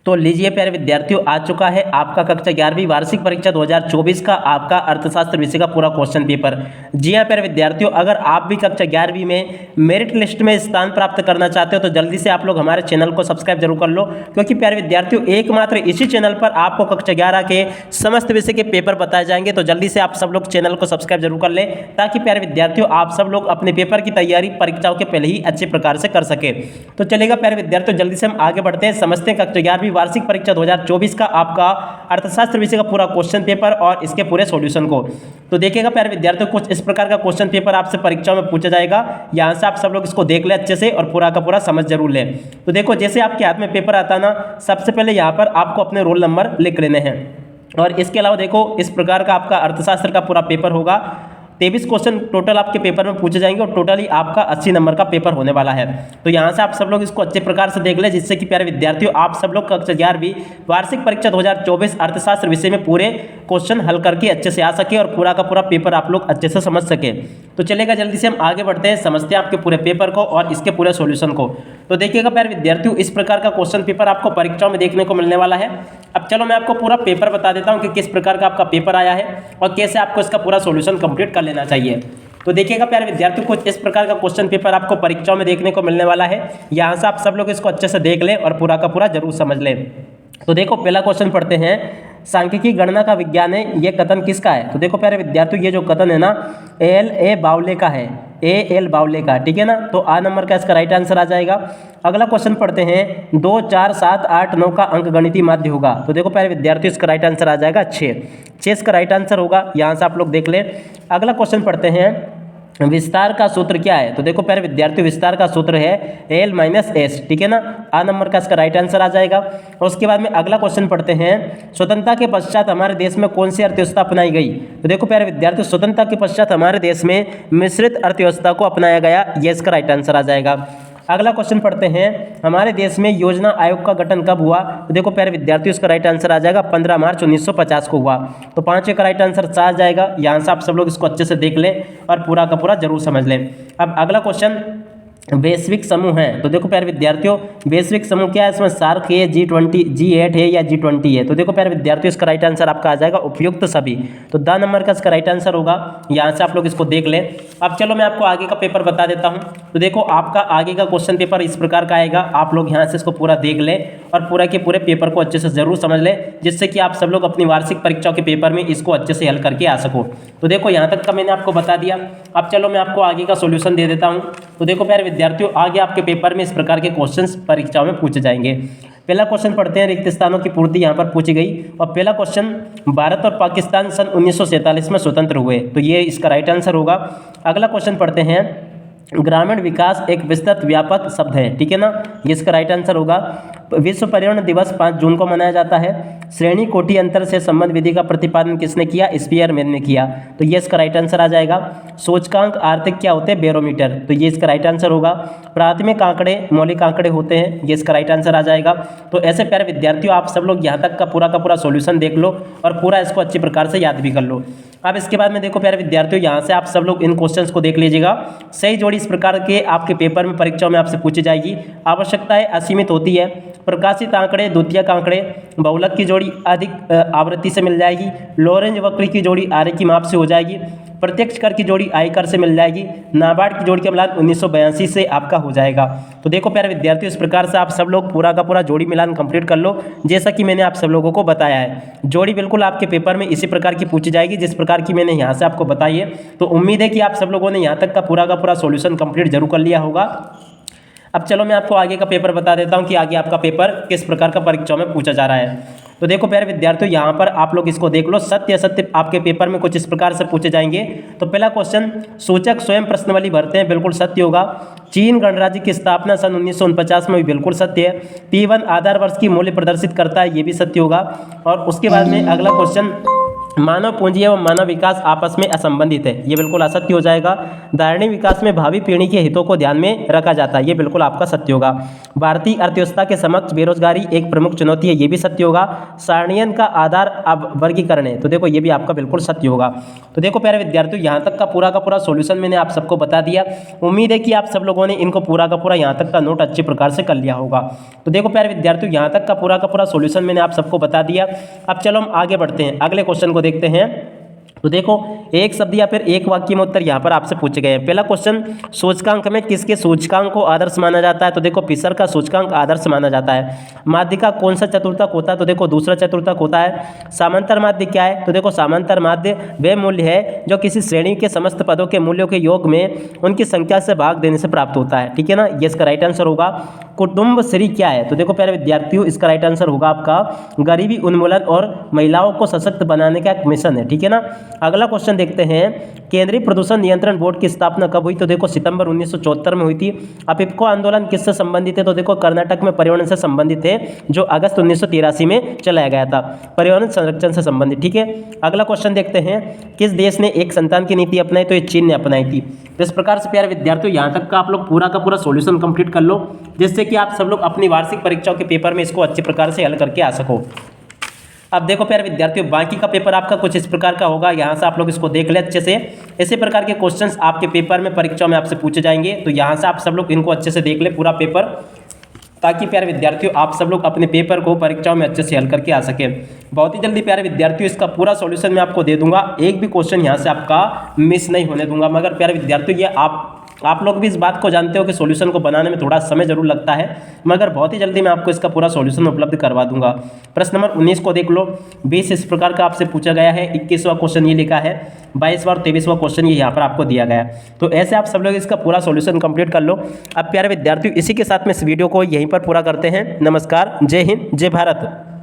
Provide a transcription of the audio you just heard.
तो लीजिए प्यारे विद्यार्थियों, आ चुका है आपका कक्षा 11वीं वार्षिक परीक्षा 2024 का आपका अर्थशास्त्र विषय का पूरा क्वेश्चन पेपर। जी हाँ प्यारे विद्यार्थियों, अगर आप भी कक्षा 11वीं में मेरिट लिस्ट में स्थान प्राप्त करना चाहते हो तो जल्दी से आप लोग हमारे चैनल को सब्सक्राइब जरूर कर लो, क्योंकि प्यारे विद्यार्थियों एकमात्र इसी चैनल पर आपको कक्षा 11 के समस्त विषय के पेपर बताए जाएंगे। तो जल्दी से आप सब लोग चैनल को सब्सक्राइब जरूर कर लें, ताकि प्यारे विद्यार्थियों आप सब लोग अपने पेपर की तैयारी परीक्षाओं के पहले ही अच्छे प्रकार से कर सके। तो चलेगा प्यारे विद्यार्थियों, जल्दी से हम आगे बढ़ते हैं, समझते हैं कक्षा 11वीं वार्षिक परीक्षा 2024 का आपका अर्थशास्त्र विषय का पूरा क्वेश्चन पेपर और इसके पूरे सॉल्यूशन को। तो देखिएगा प्यारे विद्यार्थियों, कुछ इस प्रकार का क्वेश्चन पेपर आपसे परीक्षाओं में पूछा जाएगा। यहां से आप सब लोग इसको देख ले अच्छे से और पूरा का पूरा समझ जरूर लें। तो देखो, जैसे आपके हाथ में पेपर आता ना, सबसे पहले यहां पर आपको अपने रोल नंबर लिख लेने हैं। और इसके अलावा देखो, इस प्रकार का आपका अर्थशास्त्र का पूरा पेपर होगा। 23 क्वेश्चन टोटल आपके पेपर में पूछे जाएंगे और टोटली आपका 80 नंबर का पेपर होने वाला है। तो यहाँ से आप सब लोग इसको अच्छे प्रकार से देख लें, जिससे कि प्यारे विद्यार्थियों आप सब लोग कक्षा 11वीं वार्षिक परीक्षा 2024 अर्थशास्त्र विषय में पूरे क्वेश्चन हल करके अच्छे से आ सके और पूरा का पूरा पेपर आप लोग अच्छे से समझ सके। तो चलेगा, जल्दी से हम आगे बढ़ते हैं, समझते हैं आपके पूरे पेपर को और इसके पूरे सॉल्यूशन को। तो देखिएगा प्यारे विद्यार्थियों, इस प्रकार का क्वेश्चन पेपर आपको परीक्षाओं में देखने को मिलने वाला है। अब चलो मैं आपको पूरा पेपर बता देता हूं कि किस प्रकार का आपका पेपर आया है और कैसे आपको इसका पूरा सॉल्यूशन कंप्लीट कर लेना चाहिए। तो देखिएगा प्यारे विद्यार्थियों, कुछ इस प्रकार का क्वेश्चन पेपर आपको परीक्षाओं में देखने को मिलने वाला है। यहां से आप सब लोग इसको अच्छे से देख लें और पूरा का पूरा जरूर समझ लें। तो देखो, पहला क्वेश्चन पढ़ते हैं। सांख्यिकी गणना का विज्ञान है, यह कथन किसका है? तो देखो प्यारे विद्यार्थियों, ये जो कथन है ना, ए बावले का है, एल बावले का, ठीक है ना। तो आ नंबर का इसका राइट आंसर आ जाएगा। अगला क्वेश्चन पढ़ते हैं। 2, 4, 7, 8, 9 का अंक गणितीय माध्य होगा। तो देखो प्यारे विद्यार्थियों, इसका राइट आंसर आ जाएगा 6 इसका राइट आंसर होगा। यहाँ से आप लोग देख लें। अगला क्वेश्चन पढ़ते हैं। विस्तार का सूत्र क्या है? तो देखो प्यारे विद्यार्थियों, विस्तार का सूत्र है L - S, ठीक है ना। आ नंबर का इसका राइट आंसर आ जाएगा। और उसके बाद में अगला क्वेश्चन पढ़ते हैं। स्वतंत्रता के पश्चात हमारे देश में कौन सी अर्थव्यवस्था अपनाई गई? तो देखो प्यारे विद्यार्थियों, स्वतंत्रता के पश्चात हमारे देश में मिश्रित अर्थव्यवस्था को अपनाया गया, ये इसका राइट आंसर आ जाएगा। अगला क्वेश्चन पढ़ते हैं। हमारे देश में योजना आयोग का गठन कब हुआ? तो देखो प्यारे विद्यार्थियों, इसका राइट आंसर आ जाएगा 15 मार्च 1950 को हुआ। तो 5वें का राइट आंसर 4 आ जाएगा। यहाँ से आप सब लोग इसको अच्छे से देख लें और पूरा का पूरा जरूर समझ लें। अब अगला क्वेश्चन वैश्विक समूह है। तो देखो प्यारे विद्यार्थियों, वैश्विक समूह क्या है? इसमें सार्क है, G20, G8 है या G20 है? तो देखो प्यारे विद्यार्थियों, इसका राइट आंसर आपका आ जाएगा उपयुक्त सभी। तो द नंबर का इसका राइट आंसर होगा। यहाँ से आप लोग इसको देख लें। अब चलो मैं आपको आगे का पेपर बता देता हूँ। तो देखो, आपका आगे का क्वेश्चन पेपर इस प्रकार का आएगा। आप लोग यहाँ से इसको पूरा देख लें और पूरा के पूरे पेपर को अच्छे से जरूर समझ लें, जिससे कि आप सब लोग अपनी वार्षिक परीक्षाओं के पेपर में इसको अच्छे से हल करके आ सको। तो देखो, यहाँ तक का मैंने आपको बता दिया। अब चलो मैं आपको आगे का सॉल्यूशन दे देता हूँ। तो देखो प्यारे विद्यार्थियों, आगे आपके पेपर में इस प्रकार के क्वेश्चंस परीक्षाओं में पूछे जाएंगे। पहला क्वेश्चन पढ़ते हैं। रिक्त स्थानों की पूर्ति यहाँ पर पूछी गई। और पहला क्वेश्चन, भारत और पाकिस्तान सन 1947 में स्वतंत्र हुए। तो ये इसका राइट आंसर होगा। अगला क्वेश्चन पढ़ते हैं। ग्रामीण विकास एक विस्तृत व्यापक शब्द है, ठीक है ना, ये इसका राइट आंसर होगा। विश्व पर्यावरण दिवस 5 जून को मनाया जाता है। श्रेणी कोटि अंतर से संबंध विधि का प्रतिपादन किसने किया? स्पीयरमैन ने किया। तो ये इसका राइट आंसर आ जाएगा। सूचकांक आर्थिक क्या होते हैं? बैरोमीटर। तो ये इसका राइट आंसर होगा। प्राथमिक आंकड़े मौलिक आंकड़े होते हैं, ये इसका राइट आंसर आ जाएगा। तो ऐसे प्यारे विद्यार्थियों, आप सब लोग यहाँ तक का पूरा सॉल्यूशन देख लो और पूरा इसको अच्छी प्रकार से याद भी कर लो। अब इसके बाद में देखो प्यारे विद्यार्थियों, यहाँ से आप सब लोग इन क्वेश्चंस को देख लीजिएगा। सही जोड़ी इस प्रकार के आपके पेपर में परीक्षाओं में आपसे पूछी जाएगी। आवश्यकताएं असीमित होती है। प्रकाशित आंकड़े द्वितीयक आंकड़े, बहुलक की जोड़ी अधिक आवृत्ति से मिल जाएगी। लॉरेंज वक्र की जोड़ी आरे की माप से हो जाएगी। प्रत्यक्ष कर की जोड़ी आयकर से मिल जाएगी। नाबार्ड की जोड़ी का मिलान 1982 से आपका हो जाएगा। तो देखो प्यारे विद्यार्थियों, इस प्रकार से आप सब लोग पूरा का पूरा जोड़ी मिलान कंप्लीट कर लो, जैसा कि मैंने आप सब लोगों को बताया है। जोड़ी बिल्कुल आपके पेपर में इसी प्रकार की पूछी जाएगी, जिस प्रकार की मैंने यहाँ से आपको बताई है। तो उम्मीद है कि आप सब लोगों ने यहाँ तक का पूरा सॉल्यूशन कंप्लीट जरूर कर लिया होगा। अब चलो मैं आपको आगे का पेपर बता देता हूँ कि आगे आपका पेपर किस प्रकार का परीक्षाओं में पूछा जा रहा है। तो देखो प्यारे विद्यार्थियों, यहाँ पर आप लोग इसको देख लो। सत्य असत्य आपके पेपर में कुछ इस प्रकार से पूछे जाएंगे। तो पहला क्वेश्चन, सूचक स्वयं प्रश्नावली भरते हैं, बिल्कुल सत्य होगा। चीन गणराज्य की स्थापना सन 1949 में भी बिल्कुल सत्य है। P1 आधार वर्ष की मूल्य प्रदर्शित करता है, ये भी सत्य होगा। और उसके बाद में अगला क्वेश्चन, मानव पूंजी एवं मानव विकास आपस में असंबंधित है, ये बिल्कुल असत्य हो जाएगा। धारणीय विकास में भावी पीढ़ी के हितों को ध्यान में रखा जाता है, ये बिल्कुल आपका सत्य होगा। भारतीय अर्थव्यवस्था के समक्ष बेरोजगारी एक प्रमुख चुनौती है, ये भी सत्य होगा। सारणियन का आधार अब वर्गीकरण है, तो देखो ये भी आपका बिल्कुल सत्य होगा। तो देखो प्यारे विद्यार्थियों, यहाँ तक का पूरा सॉल्यूशन मैंने आप सबको बता दिया। उम्मीद है कि आप सब लोगों ने इनको पूरा का पूरा यहाँ तक का नोट अच्छे प्रकार से कर लिया होगा। तो देखो प्यारे विद्यार्थियों, यहाँ तक का पूरा सॉल्यूशन मैंने आप सबको बता दिया। अब चलो हम आगे बढ़ते हैं, अगले क्वेश्चन को देखते हैं। तो देखो एक शब्द या फिर एक वाक्य में उत्तर यहाँ पर आपसे पूछे गए हैं। पहला क्वेश्चन, सूचकांक में किसके सूचकांक को आदर्श माना जाता है? तो देखो फिशर का सूचकांक आदर्श माना जाता है। माध्य का कौन सा चतुर्थक होता है? तो देखो दूसरा चतुर्थक होता है। समांतर माध्य क्या है? तो देखो समांतर माध्य वह मूल्य है जो किसी श्रेणी के समस्त पदों के मूल्यों के योग में उनकी संख्या से भाग देने से प्राप्त होता है, ठीक है ना, ये इसका राइट आंसर होगा। कुटुंब श्री क्या है? तो देखो प्यारे विद्यार्थियों, इसका राइट आंसर होगा आपका गरीबी उन्मूलन और महिलाओं को सशक्त बनाने का एक मिशन है, ठीक है ना। अगला क्वेश्चन देखते हैं, केंद्रीय प्रदूषण नियंत्रण बोर्ड की स्थापना कब हुई? तो देखो सितंबर 1974 में हुई थी। अब इफ्को आंदोलन किससे संबंधित है? तो देखो कर्नाटक में पर्यावरण से संबंधित है, जो अगस्त 1983 में चलाया गया था, पर्यावरण संरक्षण से संबंधित, ठीक है। अगला क्वेश्चन देखते हैं, किस देश ने एक संतान की नीति अपनाई? तो ये चीन ने अपनाई थी। तो इस प्रकार से प्यारे विद्यार्थियों, यहाँ तक का आप लोग पूरा का पूरा सॉल्यूशन कंप्लीट कर लो, जिससे कि आप सब लोग अपनी वार्षिक परीक्षाओं के पेपर में इसको अच्छे प्रकार से हल करके आ सको। अब देखो प्यारे विद्यार्थियों, बाकी का पेपर आपका कुछ इस प्रकार का होगा, यहाँ से आप लोग इसको देख ले अच्छे से। इसी प्रकार के क्वेश्चंस आपके पेपर में परीक्षा में आपसे पूछे जाएंगे, तो यहाँ से आप सब लोग इनको अच्छे से देख ले पूरा पेपर, ताकि प्यारे विद्यार्थियों आप सब लोग अपने पेपर को परीक्षाओं में अच्छे से हल करके आ सके। बहुत ही जल्दी प्यारे विद्यार्थियों इसका पूरा सॉल्यूशन मैं आपको दे दूंगा, एक भी क्वेश्चन यहाँ से आपका मिस नहीं होने दूंगा। मगर प्यारे विद्यार्थियों, ये आप लोग भी इस बात को जानते हो कि सॉल्यूशन को बनाने में थोड़ा समय जरूर लगता है, मगर बहुत ही जल्दी मैं आपको इसका पूरा सॉल्यूशन उपलब्ध करवा दूंगा। प्रश्न नंबर 19 को देख लो, 20 इस प्रकार का आपसे पूछा गया है, 21वां क्वेश्चन ये लिखा है, 22वां और 23वां क्वेश्चन ये यहाँ पर आपको दिया गया है। तो ऐसे आप सब लोग इसका पूरा सॉल्यूशन कंप्लीट कर लो। अब प्यारे विद्यार्थियों, इसी के साथ में इस वीडियो को यहीं पर पूरा करते हैं। नमस्कार, जय हिंद, जय भारत।